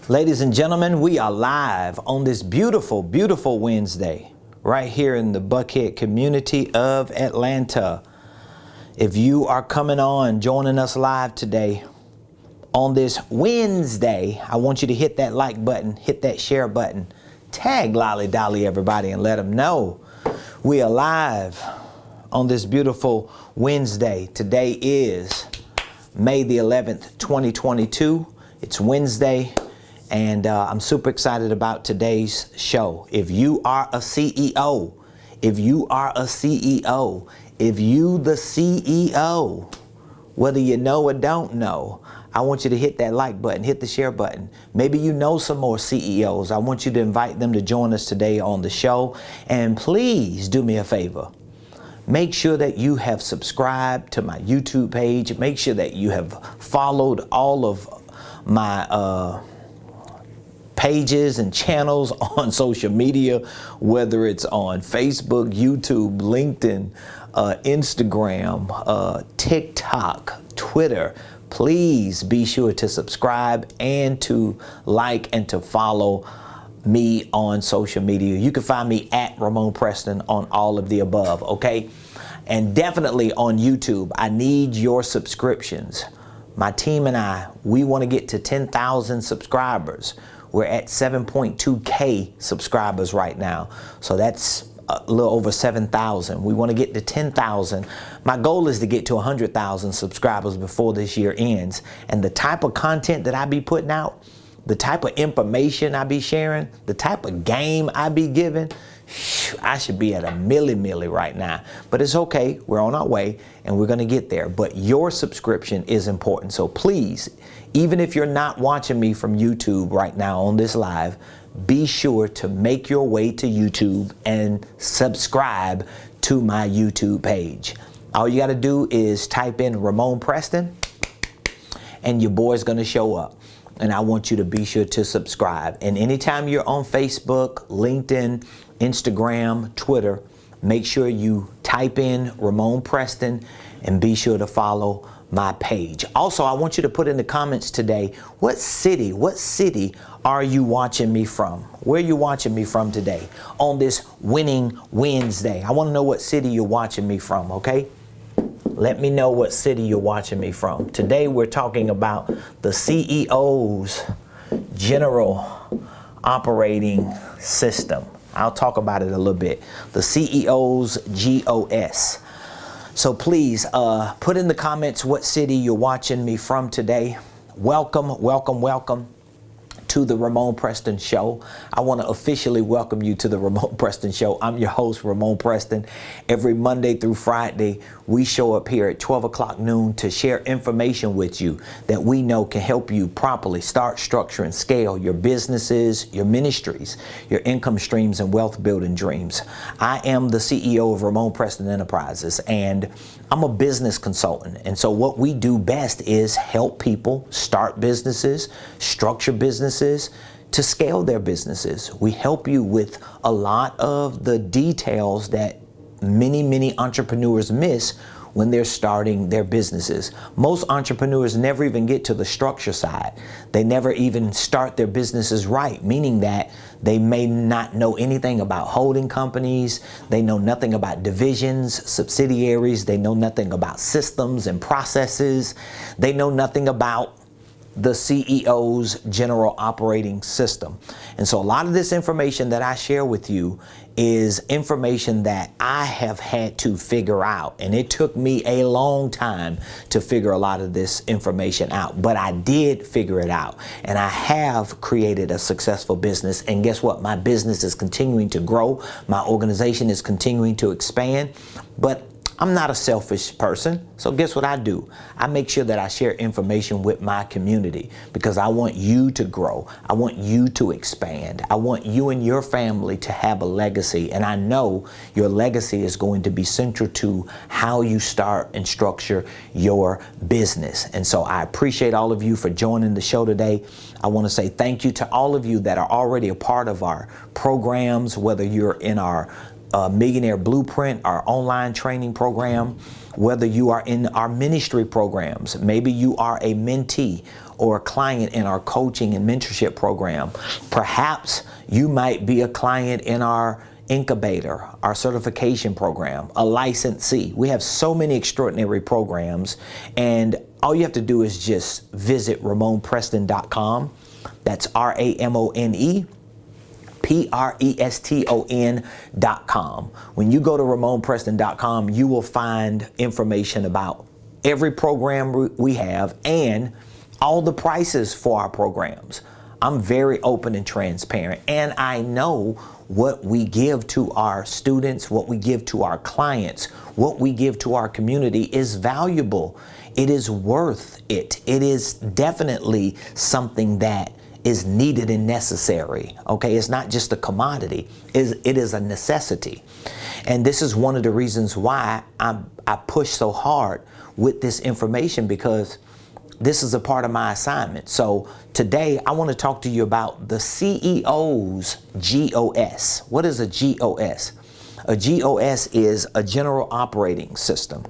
Ladies and gentlemen, we are live on this beautiful, beautiful Wednesday right here in the Buckhead community of Atlanta. If you are coming on, joining us live today on this Wednesday, I want you to hit that like button, hit that share button, tag Lolly Dolly everybody and let them know we are live on this beautiful Wednesday. Today is May the 11th, 2022. It's Wednesday. And I'm super excited about today's show. If you are a CEO, if you the CEO, whether you know or don't know, I want you to hit that like button, hit the share button. Maybe you know some more CEOs. I want you to invite them to join us today on the show. And please do me a favor. Make sure that you have subscribed to my YouTube page. Make sure that you have followed all of my pages and channels on social media, whether it's on Facebook, YouTube, LinkedIn, Instagram, TikTok, Twitter. Please be sure to subscribe and to like and to follow me on social media. You can find me at Ramon Preston on all of the above, okay? And definitely on YouTube, I need your subscriptions. My team and I, we want to get to 10,000 subscribers. We're at 7.2K subscribers right now. So that's a little over 7,000. We want to get to 10,000. My goal is to get to 100,000 subscribers before this year ends. And the type of content that I be putting out, the type of information I be sharing, the type of game I be giving, I should be at a milli right now. But it's okay. We're on our way and we're going to get there. But your subscription is important. So please, even if you're not watching me from YouTube right now on this live, be sure to make your way to YouTube and subscribe to my YouTube page. All you got to do is type in Ramon Preston and your boy's going to show up. And I want you to be sure to subscribe. And anytime you're on Facebook, LinkedIn, Instagram, Twitter, make sure you type in Ramon Preston and be sure to follow my page. Also, I want you to put in the comments today, what city are you watching me from? Where are you watching me from today on this winning Wednesday? I want to know what city you're watching me from, okay? Let me know what city you're watching me from. Today we're talking about the CEO's General Operating System. I'll talk about it a little bit. The CEO's GOS. So please put in the comments what city you're watching me from today. Welcome, welcome, welcome to the Ramon Preston Show. I want to officially welcome you to the Ramon Preston Show. I'm your host, Ramon Preston. Every Monday through Friday, we show up here at 12 o'clock noon to share information with you that we know can help you properly start, structure, and scale your businesses, your ministries, your income streams, and wealth building dreams. I am the CEO of Ramon Preston Enterprises, and I'm a business consultant. And so what we do best is help people start businesses, structure businesses, to scale their businesses. We help you with a lot of the details that many entrepreneurs miss when they're starting their businesses. Most entrepreneurs never even get to the structure side. They never even start their businesses right, meaning that they may not know anything about holding companies. They know nothing about divisions, subsidiaries. They know nothing about systems and processes. They know nothing about the CEO's General Operating System. And so a lot of this information that I share with you is information that I have had to figure out. And it took me a long time to figure a lot of this information out, but I did figure it out. And I have created a successful business. And guess what? My business is continuing to grow. My organization is continuing to expand. But I'm not a selfish person, so guess what I do? I make sure that I share information with my community because I want you to grow. I want you to expand. I want you and your family to have a legacy, and I know your legacy is going to be central to how you start and structure your business. And so I appreciate all of you for joining the show today. I want to say thank you to all of you that are already a part of our programs, whether you're in our Millionaire Blueprint, our online training program, whether you are in our ministry programs, maybe you are a mentee or a client in our coaching and mentorship program. Perhaps you might be a client in our incubator, our certification program, a licensee. We have so many extraordinary programs, and all you have to do is just visit RamonPreston.com. That's RamonPreston.com. When you go to RamonPreston.com, you will find information about every program we have and all the prices for our programs. I'm very open and transparent, and I know what we give to our students, what we give to our clients, what we give to our community is valuable. It is worth it. It is definitely something that is needed and necessary. Okay, it's not just a commodity, it is a necessity. And this is one of the reasons why I push so hard with this information, because this is a part of my assignment. So today I want to talk to you about the CEO's GOS. What is a GOS? A GOS is a general operating system.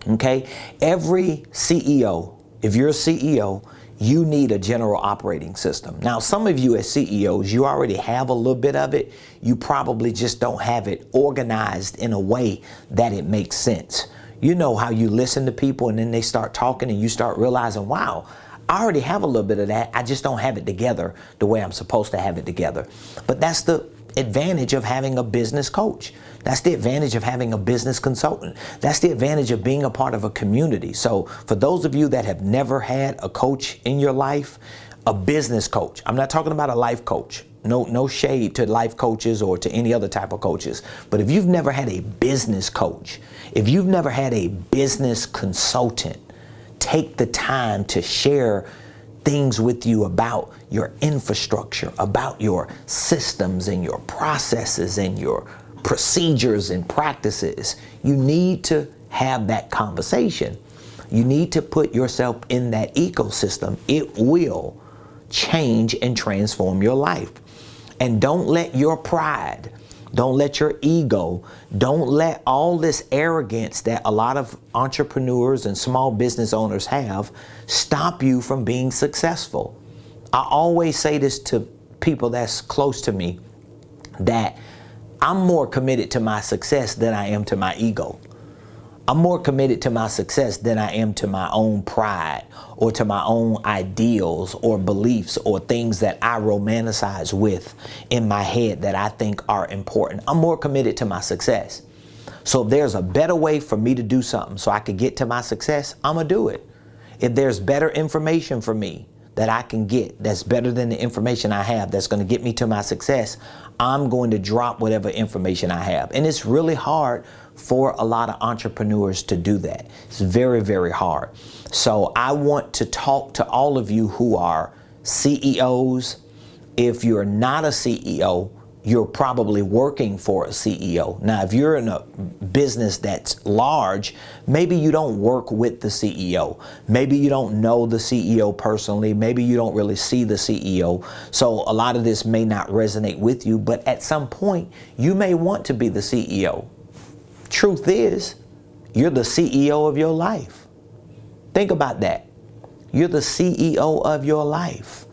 Okay, every CEO, if you're a CEO, you need a general operating system. Now, some of you as CEOs, you already have a little bit of it. You probably just don't have it organized in a way that it makes sense. You know how you listen to people and then they start talking and you start realizing, wow, I already have a little bit of that. I just don't have it together the way I'm supposed to have it together. But that's the advantage of having a business coach. That's the advantage of having a business consultant. That's the advantage of being a part of a community. So for those of you that have never had a coach in your life, a business coach, I'm not talking about a life coach. No shade to life coaches or to any other type of coaches. But if you've never had a business coach, if you've never had a business consultant take the time to share things with you about your infrastructure, about your systems and your processes and your procedures and practices, you need to have that conversation. You need to put yourself in that ecosystem. It will change and transform your life. And don't let your pride, don't let your ego, don't let all this arrogance that a lot of entrepreneurs and small business owners have stop you from being successful. I always say this to people that's close to me, that I'm more committed to my success than I am to my ego. I'm more committed to my success than I am to my own pride or to my own ideals or beliefs or things that I romanticize with in my head that I think are important. I'm more committed to my success. So if there's a better way for me to do something so I could get to my success, I'm gonna do it. If there's better information for me that I can get that's better than the information I have that's going to get me to my success, I'm going to drop whatever information I have. And it's really hard for a lot of entrepreneurs to do that. It's very, very hard. So I want to talk to all of you who are CEOs. If you're not a CEO, you're probably working for a CEO. Now, if you're in a business that's large, maybe you don't work with the CEO. Maybe you don't know the CEO personally. Maybe you don't really see the CEO. So a lot of this may not resonate with you, but at some point, you may want to be the CEO. Truth is, you're the CEO of your life. Think about that. You're the CEO of your life.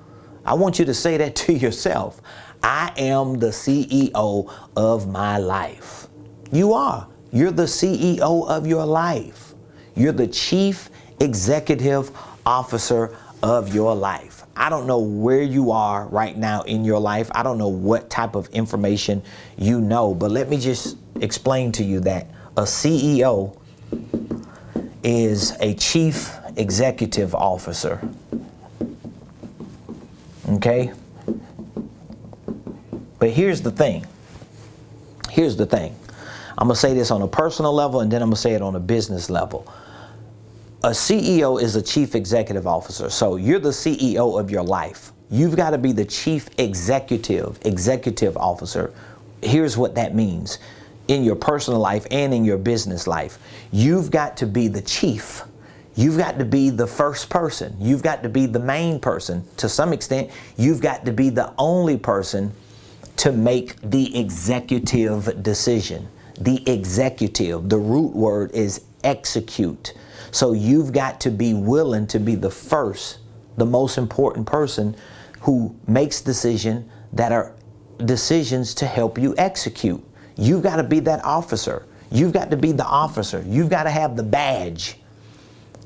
I want you to say that to yourself. I am the CEO of my life. You are. You're the CEO of your life. You're the Chief Executive Officer of your life. I don't know where you are right now in your life. I don't know what type of information you know, but let me just explain to you that a CEO is a Chief Executive Officer. Okay? But here's the thing. Here's the thing. I'm going to say this on a personal level, and then I'm going to say it on a business level. A CEO is a Chief Executive Officer. So you're the CEO of your life. You've got to be the Chief Executive Officer. Here's what that means. In your personal life and in your business life, you've got to be the chief. You've got to be the first person. You've got to be the main person. To some extent, you've got to be the only person to make the executive decision. The executive, the root word is execute. So you've got to be willing to be the first the most important person who makes decisions that are decisions to help you execute. You've got to be that officer. You've got to be the officer. You've got to have the badge.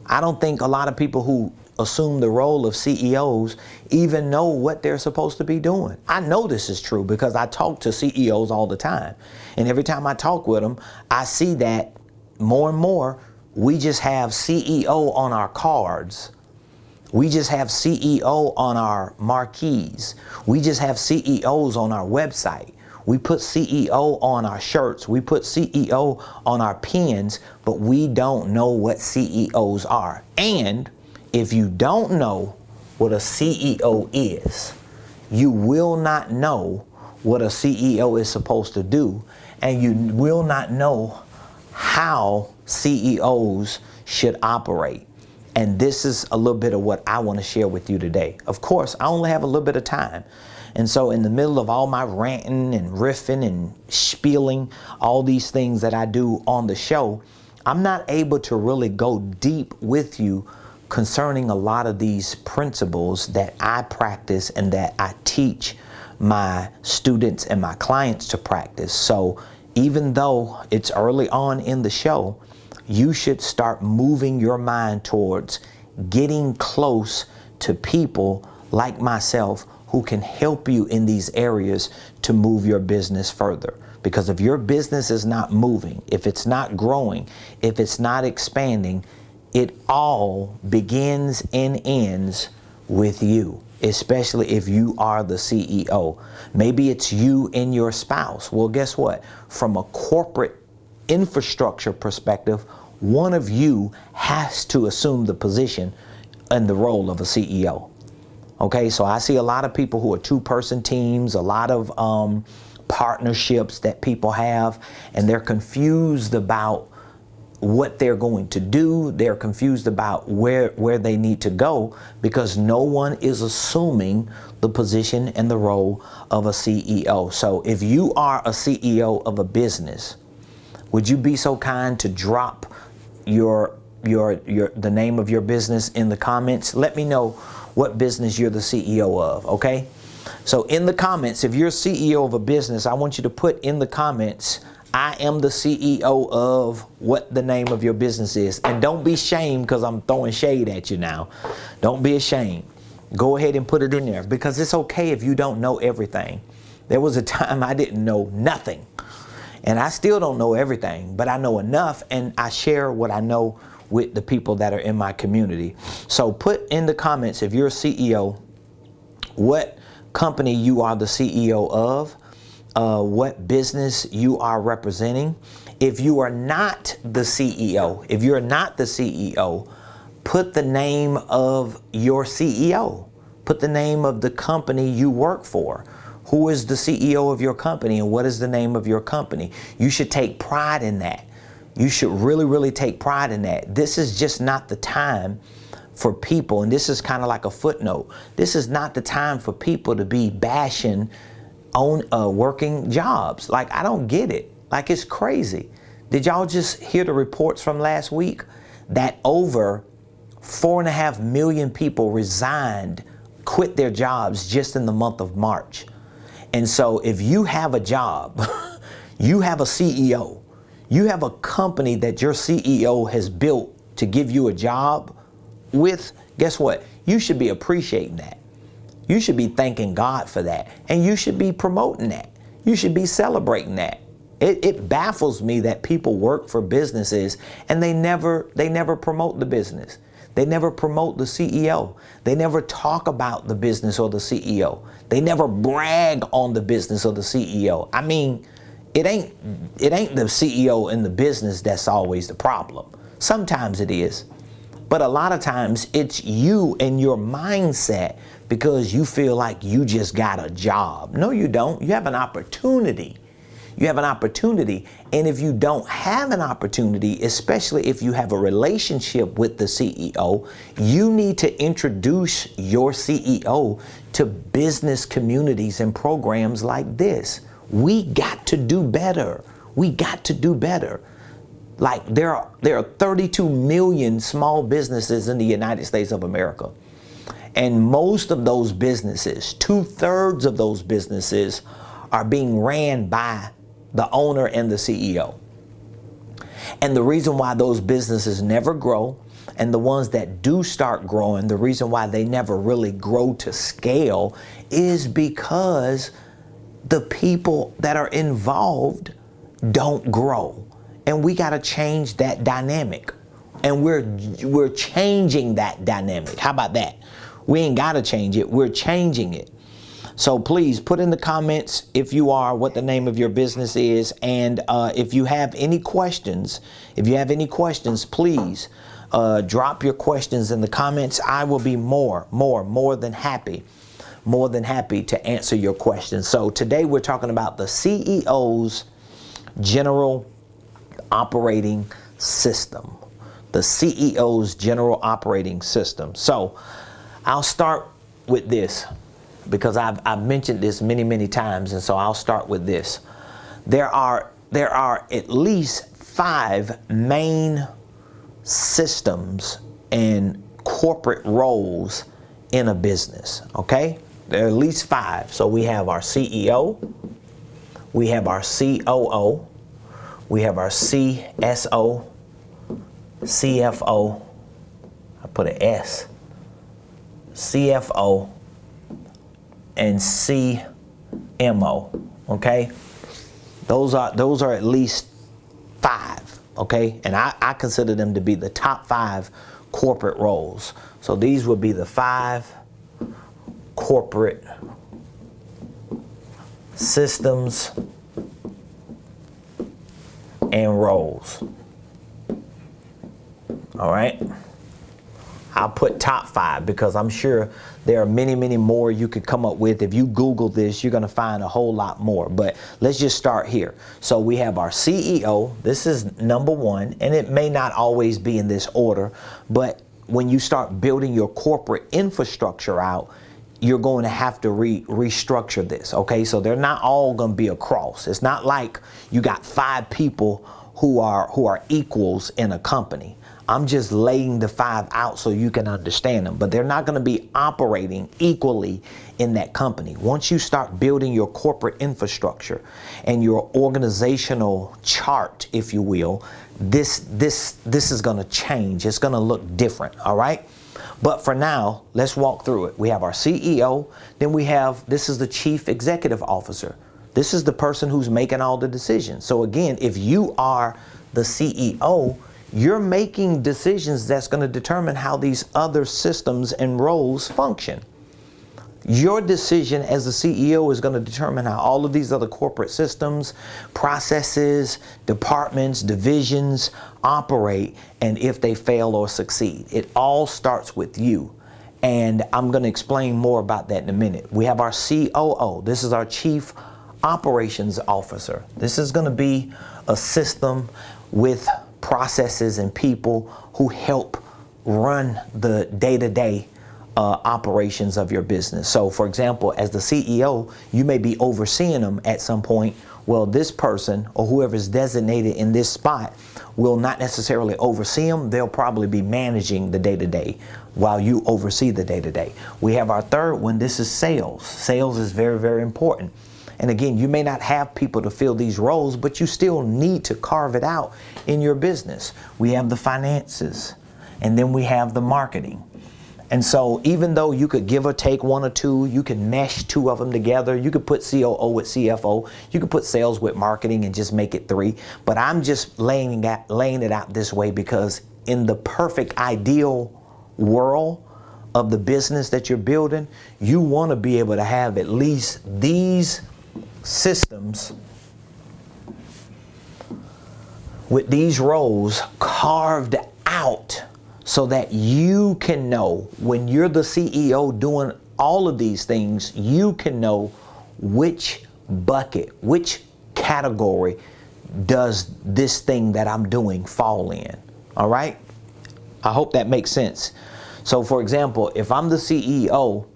I don't think a lot of people who assume the role of CEOs even know what they're supposed to be doing. I know this is true because I talk to CEOs all the time. And every time I talk with them, I see that more and more, we just have CEO on our cards. We just have CEO on our marquees. We just have CEOs on our website. We put CEO on our shirts. We put CEO on our pins, but we don't know what CEOs are. And if you don't know what a CEO is, you will not know what a CEO is supposed to do, and you will not know how CEOs should operate. And this is a little bit of what I want to share with you today. Of course, I only have a little bit of time. And so in the middle of all my ranting and riffing and spieling, all these things that I do on the show, I'm not able to really go deep with you concerning a lot of these principles that I practice and that I teach my students and my clients to practice. So even though it's early on in the show, you should start moving your mind towards getting close to people like myself who can help you in these areas to move your business further. Because if your business is not moving, if it's not growing, if it's not expanding, it all begins and ends with you, especially if you are the CEO. Maybe it's you and your spouse. Well, guess what? From a corporate infrastructure perspective, one of you has to assume the position and the role of a CEO. Okay, so I see a lot of people who are two-person teams, a lot of partnerships that people have, and they're confused about what they're going to do. They're confused about where they need to go because no one is assuming the position and the role of a CEO. So if you are a CEO of a business, would you be so kind to drop the name of your business in the comments? Let me know what business you're the CEO of, okay? So in the comments, if you're a CEO of a business, I want you to put in the comments, I am the CEO of what the name of your business is. And don't be ashamed because I'm throwing shade at you now. Don't be ashamed. Go ahead and put it in there because it's okay if you don't know everything. There was a time I didn't know nothing. And I still don't know everything, but I know enough and I share what I know with the people that are in my community. So put in the comments, if you're a CEO, what company you are the CEO of, what business you are representing. If you are not the CEO, put the name of your CEO. Put the name of the company you work for. Who is the CEO of your company and what is the name of your company? You should take pride in that. You should really, really take pride in that. This is just not the time for people, and this is kind of like a footnote. This is not the time for people to be bashing on working jobs. Like, I don't get it. Like, it's crazy. Did y'all just hear the reports from last week that over 4.5 million people resigned, quit their jobs just in the month of March? And so if you have a job, you have a CEO, you have a company that your CEO has built to give you a job with, guess what? You should be appreciating that. You should be thanking God for that. And you should be promoting that. You should be celebrating that. It baffles me that people work for businesses and they never promote the business. They never promote the CEO. They never talk about the business or the CEO. They never brag on the business or the CEO. I mean, it ain't the CEO in the business that's always the problem. Sometimes it is. But a lot of times it's you and your mindset because you feel like you just got a job. No, you don't. You have an opportunity. You have an opportunity. And if you don't have an opportunity, especially if you have a relationship with the CEO, you need to introduce your CEO to business communities and programs like this. We got to do better. We got to do better. Like there are 32 million small businesses in the United States of America. And most of those businesses, 2/3 of those businesses, are being ran by the owner and the CEO. And the reason why those businesses never grow, and the ones that do start growing, the reason why they never really grow to scale, is because the people that are involved don't grow. And we got to change that dynamic. And we're changing that dynamic. How about that? We ain't got to change it. We're changing it. So please put in the comments if you are, what the name of your business is. And if you have any questions, please drop your questions in the comments. I will be more than happy to answer your questions. So today we're talking about the CEO's general operating system. The CEO's general operating system. So I'll start with this, because I've mentioned this many times, and so I'll start with this. There are at least 5 main systems and corporate roles in a business, okay? There are at least 5. So we have our CEO, we have our COO, we have our CSO, CFO, I put an S, CFO, and CMO, okay? Those are at least 5, okay? And I consider them to be the top 5 corporate roles. So these would be the 5 corporate systems and roles. All right? I'll put top 5 because I'm sure there are many more you could come up with. If you Google this, you're going to find a whole lot more. But let's just start here. So we have our CEO. This is number 1, and it may not always be in this order, but when you start building your corporate infrastructure out, you're going to have to restructure this, okay? So they're not all going to be across. It's not like you got 5 people who are equals in a company. I'm just laying the 5 out so you can understand them, but they're not going to be operating equally in that company. Once you start building your corporate infrastructure and your organizational chart, if you will, this is going to change. It's going to look different, all right? But for now, let's walk through it. We have our CEO, then this is the Chief Executive Officer. This is the person who's making all the decisions. So again, if you are the CEO, you're making decisions that's going to determine how these other systems and roles function. Your decision as the CEO is going to determine how all of these other corporate systems, processes, departments, divisions operate, and if they fail or succeed. It all starts with you. And I'm going to explain more about that in a minute. We have our COO. This is our Chief Operations Officer. This is going to be a system with processes and people who help run the day-to-day operations of your business. So for example, as the CEO, you may be overseeing them at some point. Well, this person or whoever is designated in this spot will not necessarily oversee them. They'll probably be managing the day-to-day while you oversee the day-to-day. We have our third one. This is sales. Sales is very important. And again, you may not have people to fill these roles, but you still need to carve it out in your business. We have the finances, and then we have the marketing. And so even though you could give or take 1 or 2, you can mesh 2 of them together. You could put COO with CFO. You could put sales with marketing and just make it 3. But I'm just laying it out this way because in the perfect ideal world of the business that you're building, you want to be able to have at least these systems with these roles carved out so that you can know when you're the CEO doing all of these things, you can know which bucket, which category does this thing that I'm doing fall in. All right? I hope that makes sense. So for example, if I'm the CEO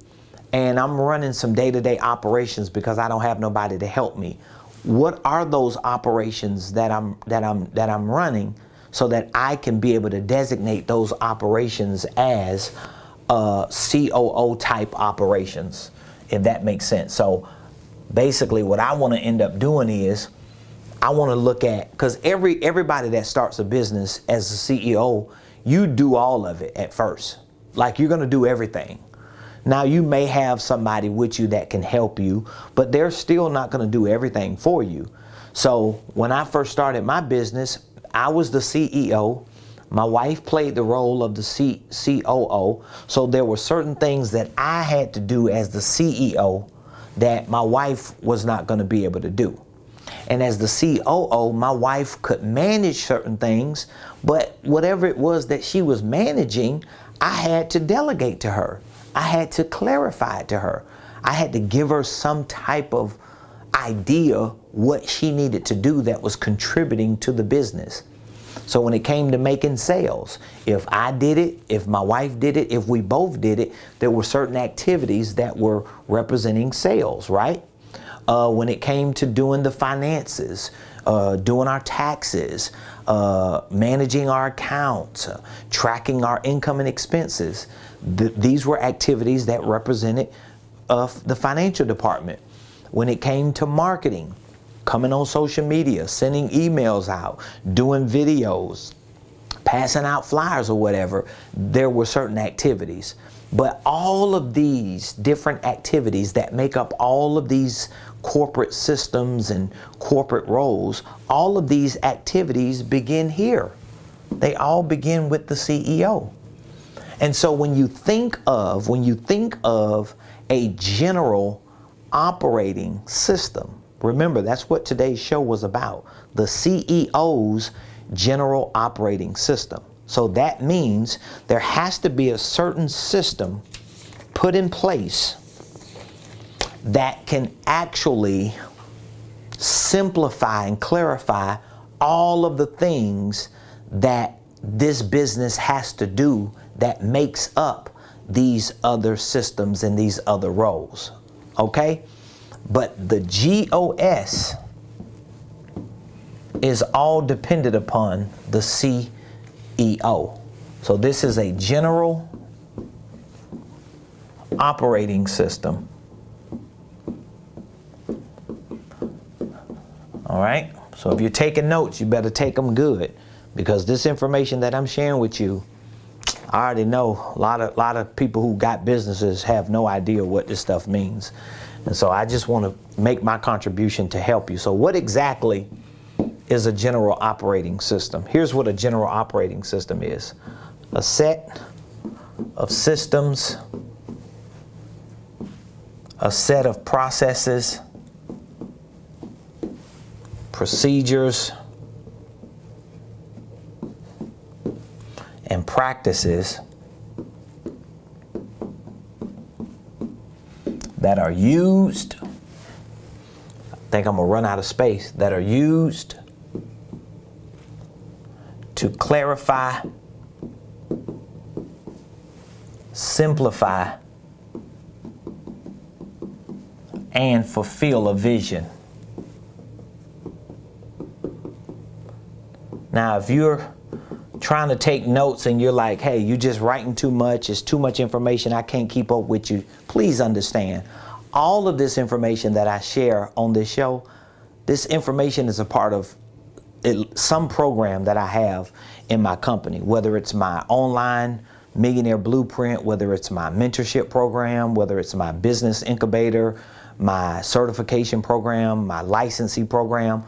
and I'm running some day-to-day operations because I don't have nobody to help me, what are those operations that I'm running so that I can be able to designate those operations as COO type operations, if that makes sense. So basically what I want to end up doing is I want to look at, because everybody that starts a business as a CEO, you do all of it at first. Like, you're going to do everything. Now, you may have somebody with you that can help you, but they're still not going to do everything for you. So when I first started my business, I was the CEO. My wife played the role of the COO. So there were certain things that I had to do as the CEO that my wife was not going to be able to do. And as the COO, my wife could manage certain things, but whatever it was that she was managing, I had to delegate to her. I had to clarify it to her. I had to give her some type of idea what she needed to do that was contributing to the business. So when it came to making sales, if I did it, if my wife did it, if we both did it, there were certain activities that were representing sales, right? When it came to doing the finances, doing our taxes, managing our accounts, tracking our income and expenses, these were activities that represented the financial department. When it came to marketing, coming on social media, sending emails out, doing videos, passing out flyers or whatever, there were certain activities. But all of these different activities that make up all of these corporate systems and corporate roles, all of these activities begin here. They all begin with the CEO. And so when you think of a general operating system, remember, that's what today's show was about, the CEO's general operating system. So that means there has to be a certain system put in place that can actually simplify and clarify all of the things that this business has to do that makes up these other systems and these other roles. Okay? But the GOS is all dependent upon the CEO. So this is a general operating system. All right? So if you're taking notes, you better take them good, because this information that I'm sharing with you, I already know a lot of people who got businesses have no idea what this stuff means. And so I just want to make my contribution to help you. So what exactly is a general operating system? Here's what a general operating system is. A set of systems, a set of processes, procedures, and practices that are used, I think I'm gonna run out of space, that are used to clarify, simplify, and fulfill a vision. Now, if you're trying to take notes and you're like, hey, you're just writing too much, it's too much information, I can't keep up with you, please understand, all of this information that I share on this show, this information is a part of some program that I have in my company, whether it's my online Millionaire Blueprint, whether it's my mentorship program, whether it's my business incubator, my certification program, my licensing program.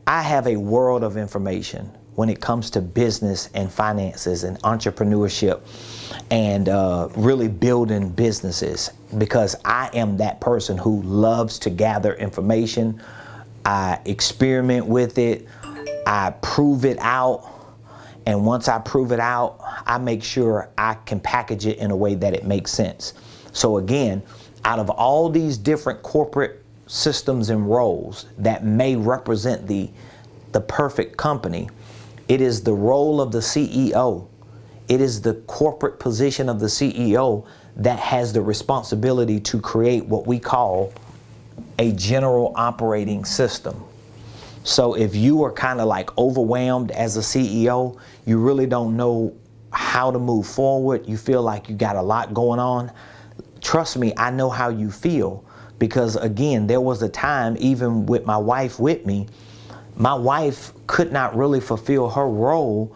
I have a world of information when it comes to business and finances and entrepreneurship and really building businesses, because I am that person who loves to gather information. I experiment with it, I prove it out, and once I prove it out, I make sure I can package it in a way that it makes sense. So again, out of all these different corporate systems and roles that may represent the perfect company, it is the role of the CEO. It is the corporate position of the CEO that has the responsibility to create what we call a general operating system. So if you are kind of like overwhelmed as a CEO, you really don't know how to move forward, you feel like you got a lot going on, trust me, I know how you feel. Because again, there was a time, even with my wife with me, my wife could not really fulfill her role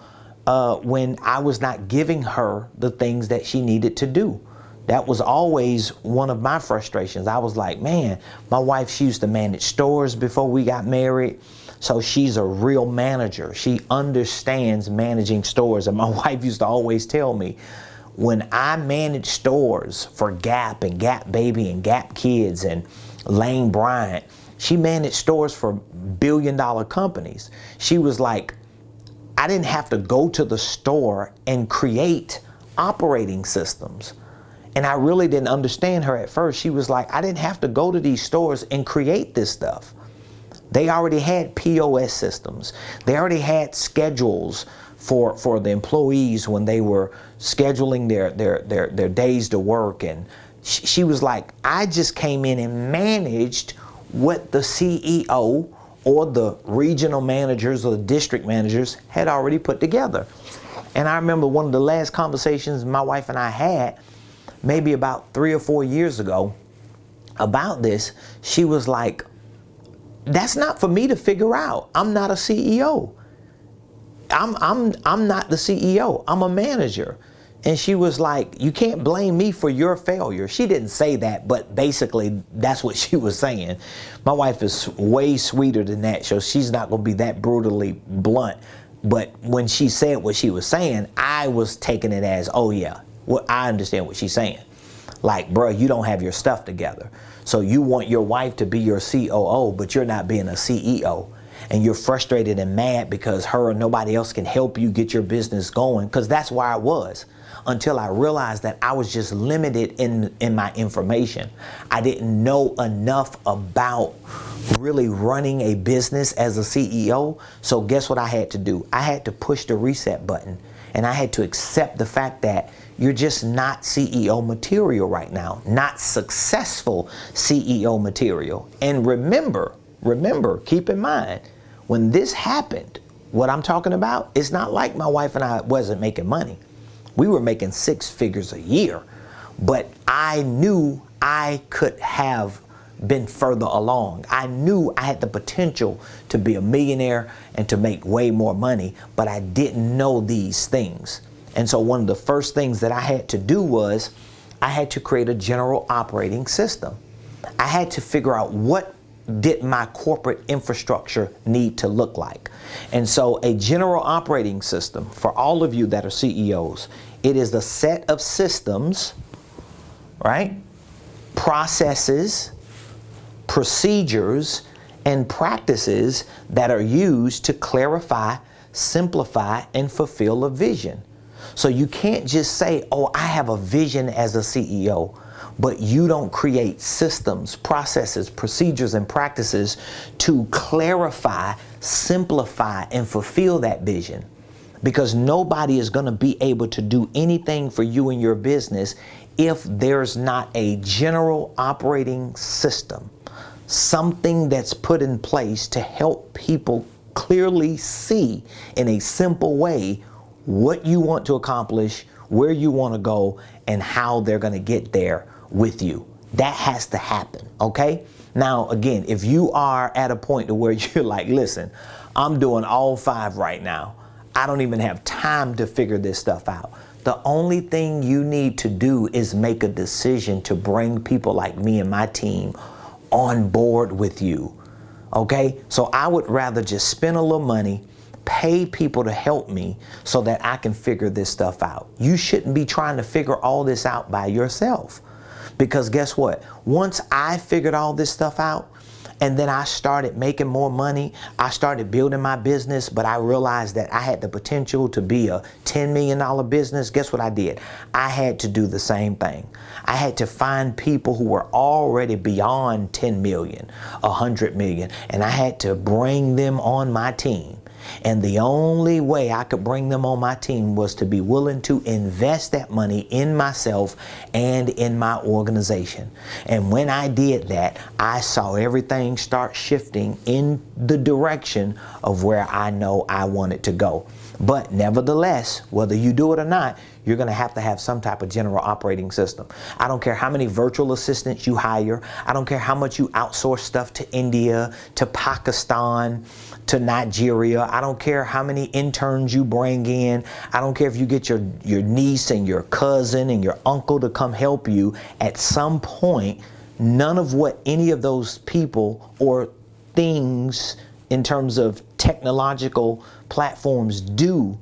when I was not giving her the things that she needed to do. That was always one of my frustrations. I was like, man, my wife, she used to manage stores before we got married. So she's a real manager. She understands managing stores. And my wife used to always tell me, when I managed stores for Gap and Gap Baby and Gap Kids and Lane Bryant, she managed stores for billion-dollar companies. She was like, I didn't have to go to the store and create operating systems. And I really didn't understand her at first. She was like, I didn't have to go to these stores and create this stuff. They already had POS systems. They already had schedules for the employees when they were scheduling their days to work. And she was like, I just came in and managed what the CEO or the regional managers or the district managers had already put together. And I remember one of the last conversations my wife and I had, maybe about 3 or 4 years ago, about this. She was like, that's not for me to figure out. I'm not a CEO. I'm not the CEO. I'm a manager. And she was like, you can't blame me for your failure. She didn't say that, but basically that's what she was saying. My wife is way sweeter than that, so she's not going to be that brutally blunt. But when she said what she was saying, I was taking it as, oh yeah, well, I understand what she's saying. Like, bro, you don't have your stuff together. So you want your wife to be your COO, but you're not being a CEO. And you're frustrated and mad because her or nobody else can help you get your business going, because that's where I was. Until I realized that I was just limited in my information. I didn't know enough about really running a business as a CEO. So guess what I had to do? I had to push the reset button, and I had to accept the fact that you're just not CEO material right now, not successful CEO material. And remember, keep in mind, when this happened, what I'm talking about, it's not like my wife and I wasn't making money. We were making 6 figures a year, but I knew I could have been further along. I knew I had the potential to be a millionaire and to make way more money, but I didn't know these things. And so one of the first things that I had to do was I had to create a general operating system. I had to figure out what did my corporate infrastructure need to look like. And so a general operating system, for all of you that are CEOs, it is the set of systems, right? Processes, procedures, and practices that are used to clarify, simplify, and fulfill a vision. So you can't just say, oh, I have a vision as a CEO, but you don't create systems, processes, procedures, and practices to clarify, simplify, and fulfill that vision. Because nobody is going to be able to do anything for you in your business if there's not a general operating system, something that's put in place to help people clearly see in a simple way what you want to accomplish, where you want to go, and how they're going to get there with you. That has to happen, okay? Now, again, if you are at a point to where you're like, listen, I'm doing all 5 right now. I don't even have time to figure this stuff out. The only thing you need to do is make a decision to bring people like me and my team on board with you, okay? So I would rather just spend a little money, pay people to help me so that I can figure this stuff out. You shouldn't be trying to figure all this out by yourself. Because guess what? Once I figured all this stuff out, and then I started making more money, I started building my business, but I realized that I had the potential to be a $10 million business. Guess what I did? I had to do the same thing. I had to find people who were already beyond 10 million, 100 million, and I had to bring them on my team. And the only way I could bring them on my team was to be willing to invest that money in myself and in my organization. And when I did that, I saw everything start shifting in the direction of where I know I wanted to go. But nevertheless, whether you do it or not, you're going to have some type of general operating system. I don't care how many virtual assistants you hire. I don't care how much you outsource stuff to India, to Pakistan, to Nigeria. I don't care how many interns you bring in. I don't care if you get your niece and your cousin and your uncle to come help you. At some point, none of what any of those people or things in terms of technological platforms do,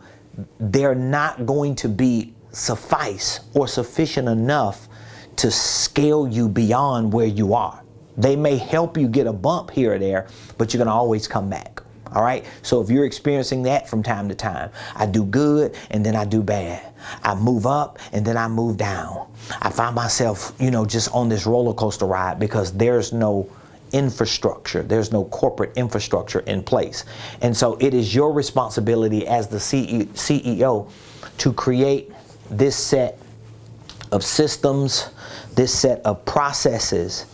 they're not going to be suffice or sufficient enough to scale you beyond where you are. They may help you get a bump here or there, but you're going to always come back. All right. So if you're experiencing that from time to time, I do good and then I do bad. I move up and then I move down. I find myself, just on this roller coaster ride because there's no infrastructure. There's no corporate infrastructure in place. And so it is your responsibility as the CEO to create this set of systems, this set of processes,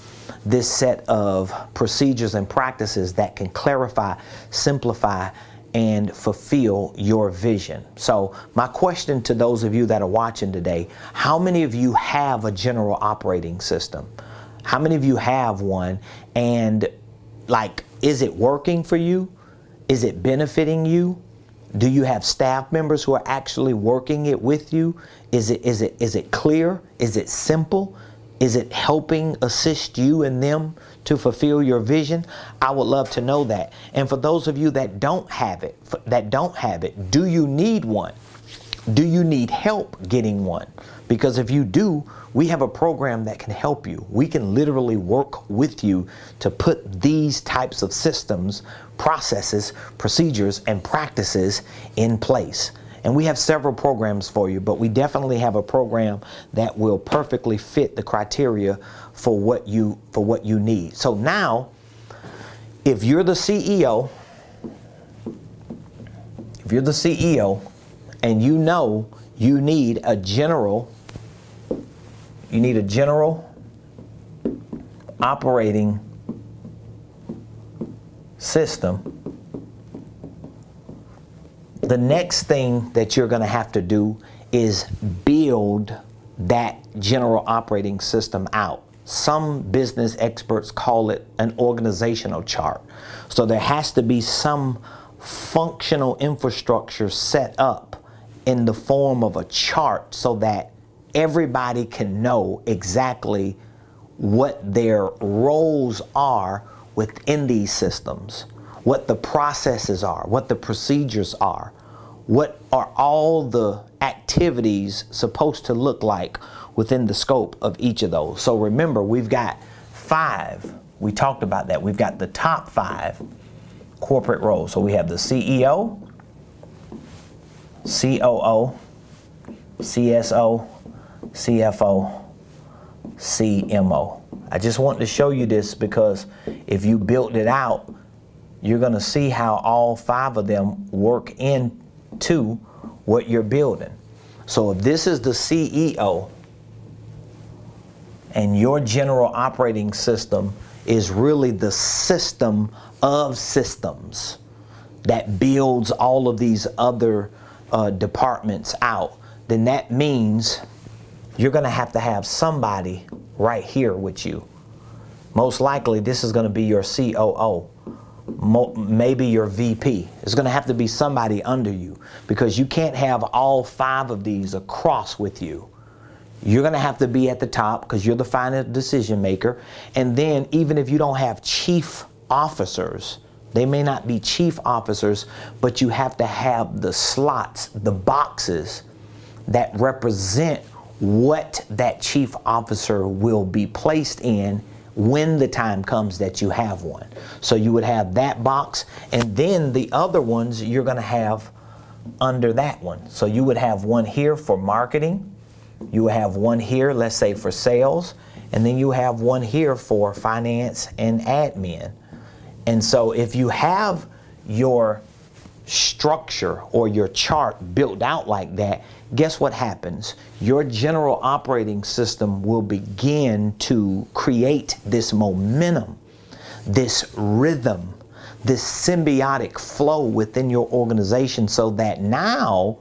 this set of procedures and practices that can clarify, simplify, and fulfill your vision. So my question to those of you that are watching today, how many of you have a general operating system? How many of you have one? And is it working for you? Is it benefiting you? Do you have staff members who are actually working it with you? Is it clear? Is it simple? Is it helping assist you and them to fulfill your vision? I would love to know that. And for those of you that don't have it, do you need one? Do you need help getting one? Because if you do, we have a program that can help you. We can literally work with you to put these types of systems, processes, procedures, and practices in place. And we have several programs for you, but we definitely have a program that will perfectly fit the criteria for what you need. So now, if you're the CEO, and you know you need a general operating system, the next thing that you're going to have to do is build that general operating system out. Some business experts call it an organizational chart. So there has to be some functional infrastructure set up in the form of a chart so that everybody can know exactly what their roles are within these systems, what the processes are, what the procedures are, what are all the activities supposed to look like within the scope of each of those. So remember, we've got 5. We talked about that. We've got the top 5 corporate roles. So we have the CEO, COO, CSO, CFO, CMO. I just want to show you this because if you build it out, you're going to see how all 5 of them work into what you're building. So if this is the CEO and your general operating system is really the system of systems that builds all of these other departments out, then that means you're going to have somebody right here with you. Most likely this is going to be your COO, maybe your VP. It's going to have to be somebody under you because you can't have all 5 of these across with you. You're going to have to be at the top because you're the final decision maker. And then even if you don't have chief officers, they may not be chief officers, but you have to have the slots, the boxes that represent what that chief officer will be placed in when the time comes that you have one. So you would have that box, and then the other ones you're going to have under that one. So you would have one here for marketing, you would have one here, let's say, for sales, and then you have one here for finance and admin. And so if you have your structure or your chart built out like that, guess what happens? Your general operating system will begin to create this momentum, this rhythm, this symbiotic flow within your organization, so that now,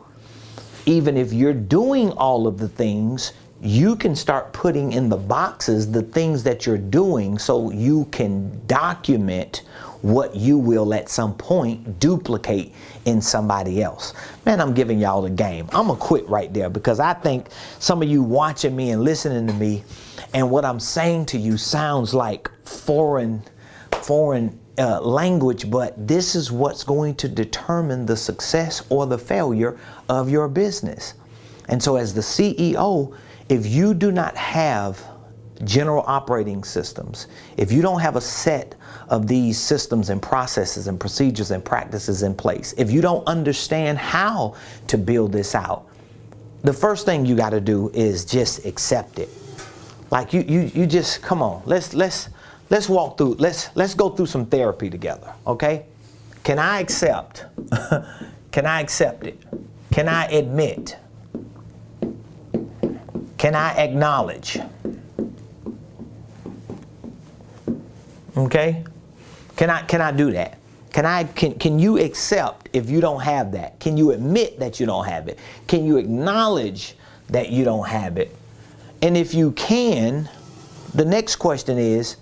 even if you're doing all of the things, you can start putting in the boxes the things that you're doing, so you can document what you will at some point duplicate in somebody else. Man, I'm giving y'all the game. I'm gonna quit right there, because I think some of you watching me and listening to me, and what I'm saying to you sounds like foreign language, but this is what's going to determine the success or the failure of your business. And so as the CEO, if you do not have general operating systems, if you don't have a set of these systems and processes and procedures and practices in place, if you don't understand how to build this out, the first thing you got to do is just accept it. Like you just, come on, let's walk through, let's go through some therapy together, okay? Can I accept? Can I accept it? Can I admit? Can I acknowledge? Okay? Can I do that? Can you accept if you don't have that? Can you admit that you don't have it? Can you acknowledge that you don't have it? And if you can, the next question is,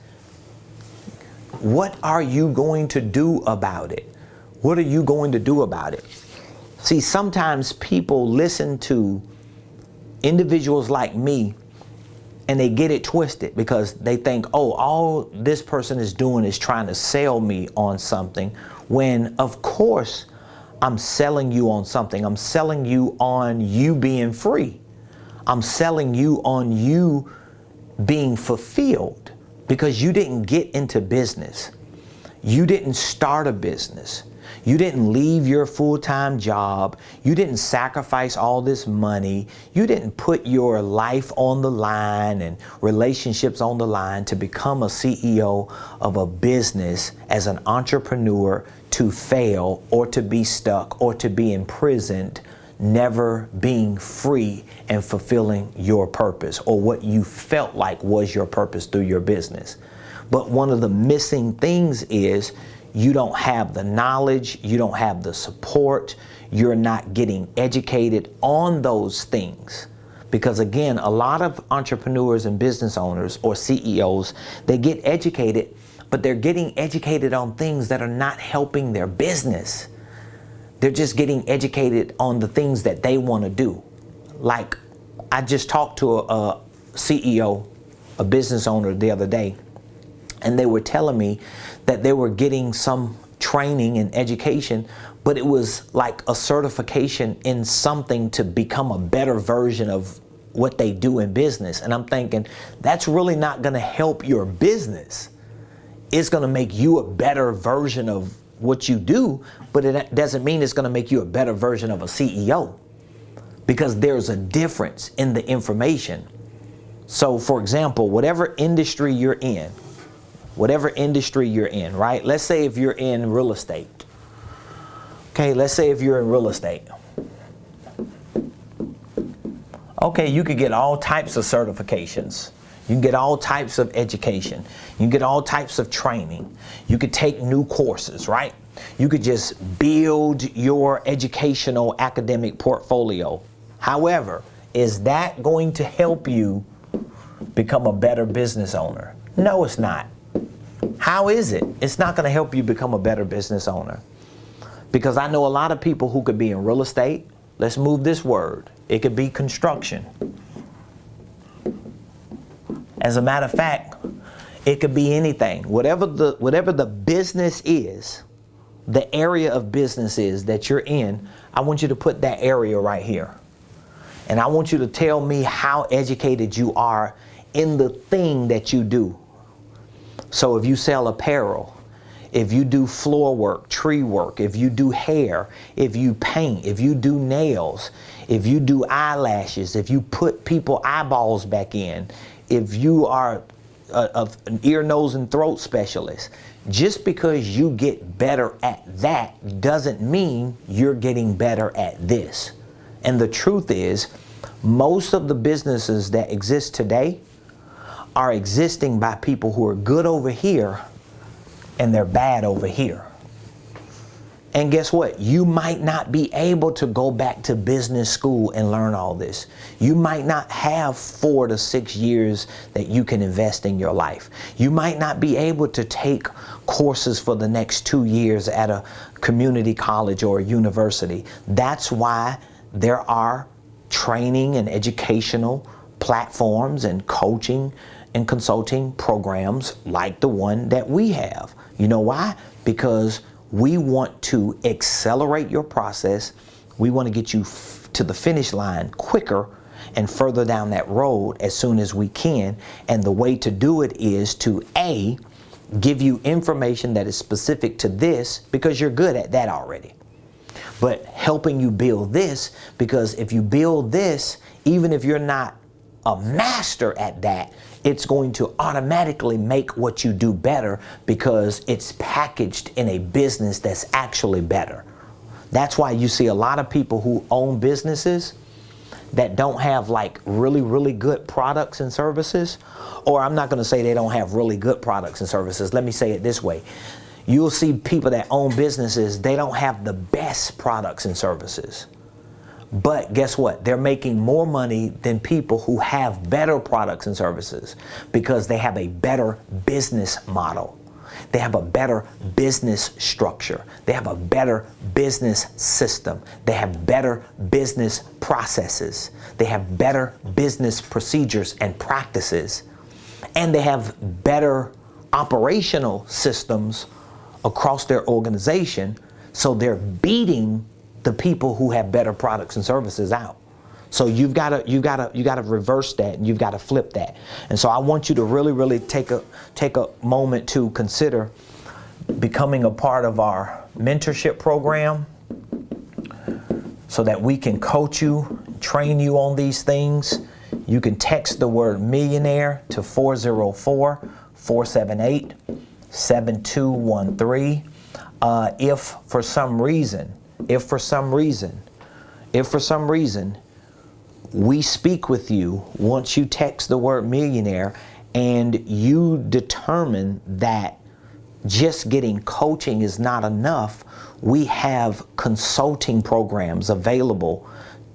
what are you going to do about it? What are you going to do about it? See, sometimes people listen to individuals like me and they get it twisted, because they think, oh, all this person is doing is trying to sell me on something, when of course I'm selling you on something. I'm selling you on you being free. I'm selling you on you being fulfilled, because you didn't get into business. You didn't start a business. You didn't leave your full-time job. You didn't sacrifice all this money. You didn't put your life on the line and relationships on the line to become a CEO of a business as an entrepreneur, to fail or to be stuck or to be imprisoned, never being free and fulfilling your purpose, or what you felt like was your purpose through your business. But one of the missing things is you don't have the knowledge, you don't have the support, you're not getting educated on those things. Because again, a lot of entrepreneurs and business owners or CEOs, they get educated, but they're getting educated on things that are not helping their business. They're just getting educated on the things that they want to do. Like, I just talked to a CEO, a business owner the other day, and they were telling me that they were getting some training and education, but it was like a certification in something to become a better version of what they do in business. And I'm thinking, that's really not going to help your business. It's going to make you a better version of what you do, but it doesn't mean it's going to make you a better version of a CEO, because there's a difference in the information. So for example, whatever industry you're in, right? Let's say if you're in real estate. Okay, let's say if you're in real estate. Okay, you could get all types of certifications. You can get all types of education. You can get all types of training. You could take new courses, right? You could just build your educational academic portfolio. However, is that going to help you become a better business owner? No, it's not. How is it? It's not going to help you become a better business owner. Because I know a lot of people who could be in real estate. Let's move this word. It could be construction. As a matter of fact, it could be anything. Whatever the business is, the area of business is that you're in, I want you to put that area right here. And I want you to tell me how educated you are in the thing that you do. So if you sell apparel, if you do floor work, tree work, if you do hair, if you paint, if you do nails, if you do eyelashes, if you put people eyeballs back in, if you are an ear, nose, and throat specialist, just because you get better at that doesn't mean you're getting better at this. And the truth is, most of the businesses that exist today are existing by people who are good over here and they're bad over here. And guess what? You might not be able to go back to business school and learn all this. You might not have 4 to 6 years that you can invest in your life. You might not be able to take courses for the next 2 years at a community college or a university. That's why there are training and educational platforms and coaching and consulting programs like the one that we have. You know why? Because we want to accelerate your process. We want to get you to the finish line quicker and further down that road as soon as we can. And the way to do it is to A, give you information that is specific to this because you're good at that already. But helping you build this, because if you build this, even if you're not a master at that, it's going to automatically make what you do better because it's packaged in a business that's actually better. That's why you see a lot of people who own businesses that don't have like really good products and services. Or I'm not going to say they don't have really good products and services. Let me say it this way. You'll see people that own businesses, they don't have the best products and services. But guess what? They're making more money than people who have better products and services because they have a better business model. They have a better business structure. They have a better business system. They have better business processes. They have better business procedures and practices. And they have better operational systems across their organization. So they're beating the people who have better products and services out. So you got to reverse that, and you've got to flip that. And so I want you to really take a moment to consider becoming a part of our mentorship program so that we can coach you, train you on these things. You can text the word millionaire to 404-478-7213. If for some reason we speak with you once you text the word millionaire and you determine that just getting coaching is not enough, we have consulting programs available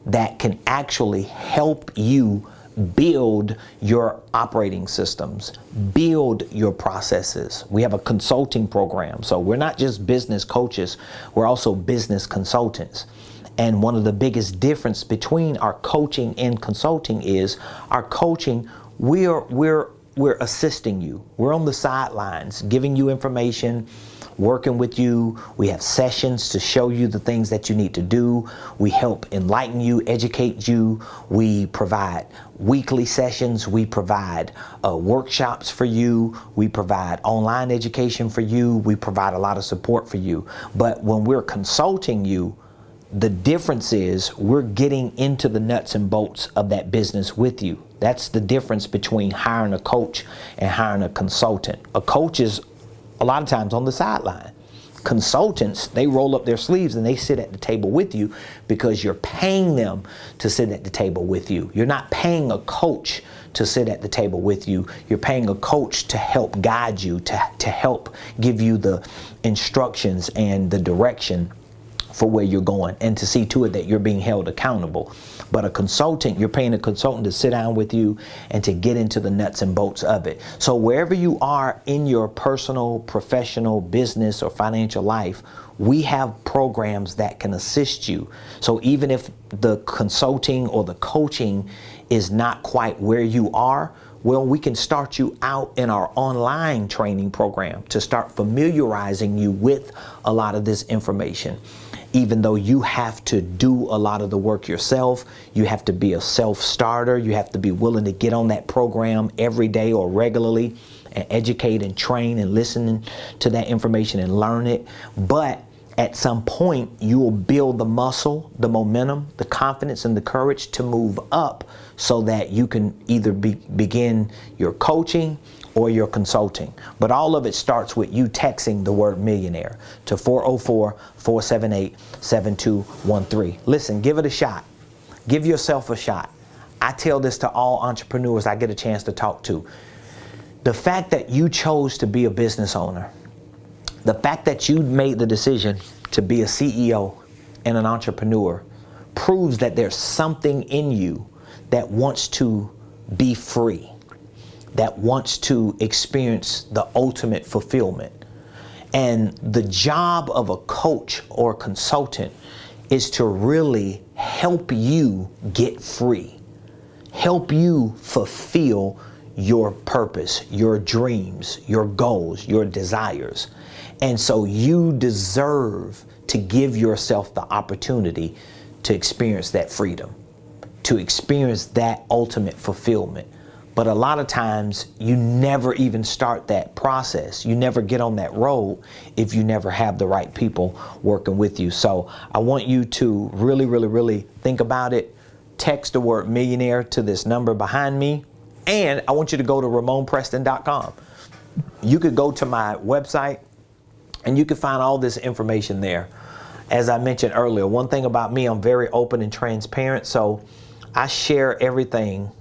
that can actually help you build your operating systems, build your processes. We have a consulting program. So we're not just business coaches, we're also business consultants. And one of the biggest difference between our coaching and consulting is our coaching, we're assisting you. We're on the sidelines, giving you information, working with you. We have sessions to show you the things that you need to do. We help enlighten you, educate you. We provide weekly sessions. We provide workshops for you. We provide online education for you. We provide a lot of support for you. But when we're consulting you, the difference is we're getting into the nuts and bolts of that business with you. That's the difference between hiring a coach and hiring a consultant. A coach is a lot of times on the sideline. Consultants, they roll up their sleeves and they sit at the table with you because you're paying them to sit at the table with you. You're not paying a coach to sit at the table with you. You're paying a coach to help guide you, to help give you the instructions and the direction for where you're going, and to see to it that you're being held accountable. But a consultant, you're paying a consultant to sit down with you and to get into the nuts and bolts of it. So wherever you are in your personal, professional, business, or financial life, we have programs that can assist you. So even if the consulting or the coaching is not quite where you are, well, we can start you out in our online training program to start familiarizing you with a lot of this information. Even though you have to do a lot of the work yourself, you have to be a self-starter, you have to be willing to get on that program every day or regularly and educate and train and listen to that information and learn it. But at some point, you will build the muscle, the momentum, the confidence, and the courage to move up so that you can either begin your coaching or your consulting. But all of it starts with you texting the word millionaire to 404-478-7213. Listen, give it a shot. Give yourself a shot. I tell this to all entrepreneurs I get a chance to talk to. The fact that you chose to be a business owner, The fact that you made the decision to be a CEO and an entrepreneur proves that there's something in you that wants to be free, that wants to experience the ultimate fulfillment. And the job of a coach or consultant is to really help you get free, help you fulfill your purpose, your dreams, your goals, your desires. And so you deserve to give yourself the opportunity to experience that freedom, to experience that ultimate fulfillment. But a lot of times you never even start that process. You never get on that road if you never have the right people working with you. So I want you to really think about it. Text the word millionaire to this number behind me. And I want you to go to RamonPreston.com. You could go to my website and you can find all this information there. As I mentioned earlier, one thing about me, I'm very open and transparent. So I share everything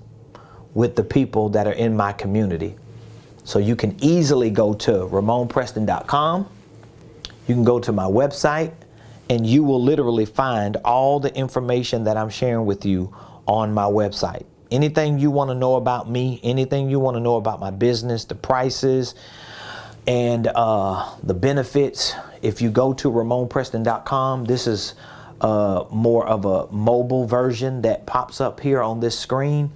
with the people that are in my community. So you can easily go to RamonPreston.com. You can go to my website and you will literally find all the information that I'm sharing with you on my website. Anything you want to know about me, anything you want to know about my business, the prices, and the benefits. If you go to RamonPreston.com, this is more of a mobile version that pops up here on this screen.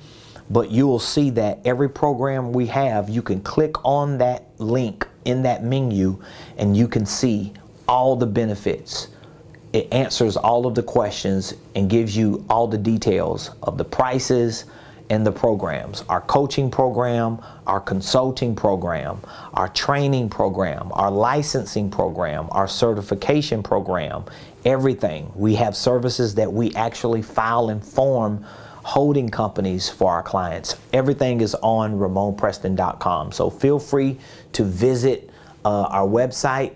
But you will see that every program we have, you can click on that link in that menu and you can see all the benefits. It answers all of the questions and gives you all the details of the prices and the programs. Our coaching program, our consulting program, our training program, our licensing program, our certification program, everything. We have services that we actually file and form holding companies for our clients. Everything is on RamonPreston.com. So feel free to visit our website,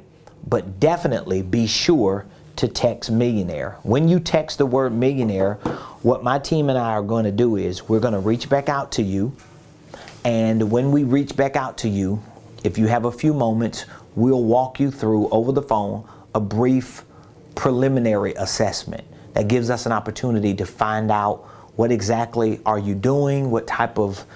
but definitely be sure to text millionaire. When you text the word millionaire, what my team and I are going to do is we're going to reach back out to you. And when we reach back out to you, if you have a few moments, we'll walk you through over the phone a brief preliminary assessment that gives us an opportunity to find out what exactly are you doing, what type of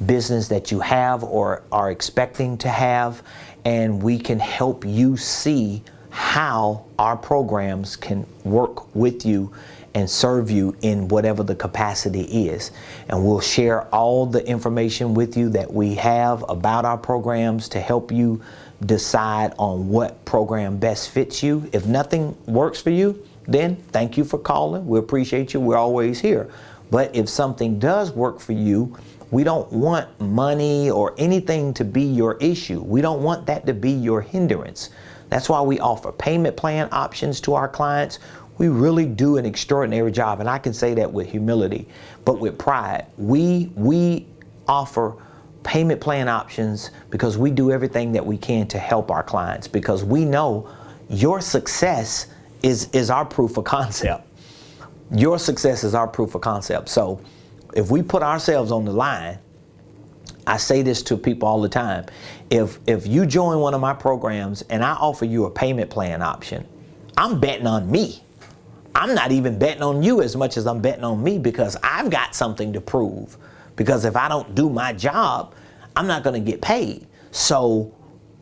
business that you have or are expecting to have, and we can help you see how our programs can work with you and serve you in whatever the capacity is. And we'll share all the information with you that we have about our programs to help you decide on what program best fits you. If nothing works for you, then thank you for calling. We appreciate you. We're always here. But if something does work for you, we don't want money or anything to be your issue. We don't want that to be your hindrance. That's why we offer payment plan options to our clients. We really do an extraordinary job, and I can say that with humility, but with pride. We offer payment plan options because we do everything that we can to help our clients, because we know your success is our proof of concept. Your success is our proof of concept. So if we put ourselves on the line, I say this to people all the time. If you join one of my programs and I offer you a payment plan option, I'm betting on me. I'm not even betting on you as much as I'm betting on me, because I've got something to prove. Because if I don't do my job, I'm not going to get paid. So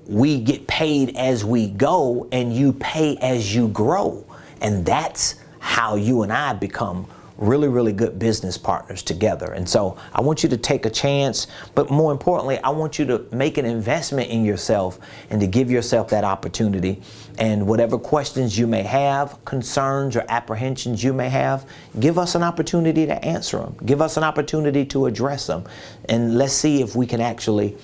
we get paid as we go, and you pay as you grow. And that's how you and I become really good business partners together. And so I want you to take a chance, but more importantly, I want you to make an investment in yourself and to give yourself that opportunity. And whatever questions you may have, concerns or apprehensions you may have, give us an opportunity to answer them. Give us an opportunity to address them. And let's see if we can actually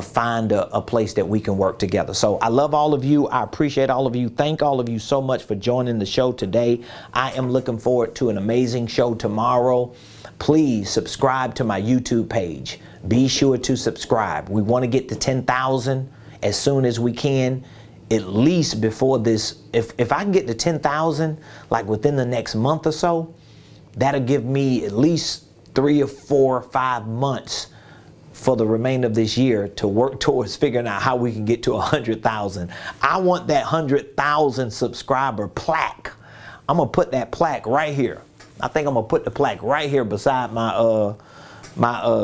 find a place that we can work together. So I love all of you. I appreciate all of you. Thank all of you so much for joining the show today. I am looking forward to an amazing show tomorrow. Please subscribe to my YouTube page. Be sure to subscribe. We want to get to 10,000 as soon as we can. At least before this, if I can get to 10,000, like within the next month or so, that'll give me at least 3 or 4 or 5 months for the remainder of this year to work towards figuring out how we can get to 100,000. I want that 100,000 subscriber plaque. I'm gonna put that plaque right here. I think I'm gonna put the plaque right here beside my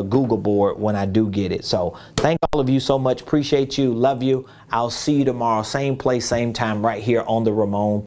Google board when I do get it. So thank all of you so much. Appreciate you. Love you. I'll see you tomorrow. Same place, same time, right here on the Ramon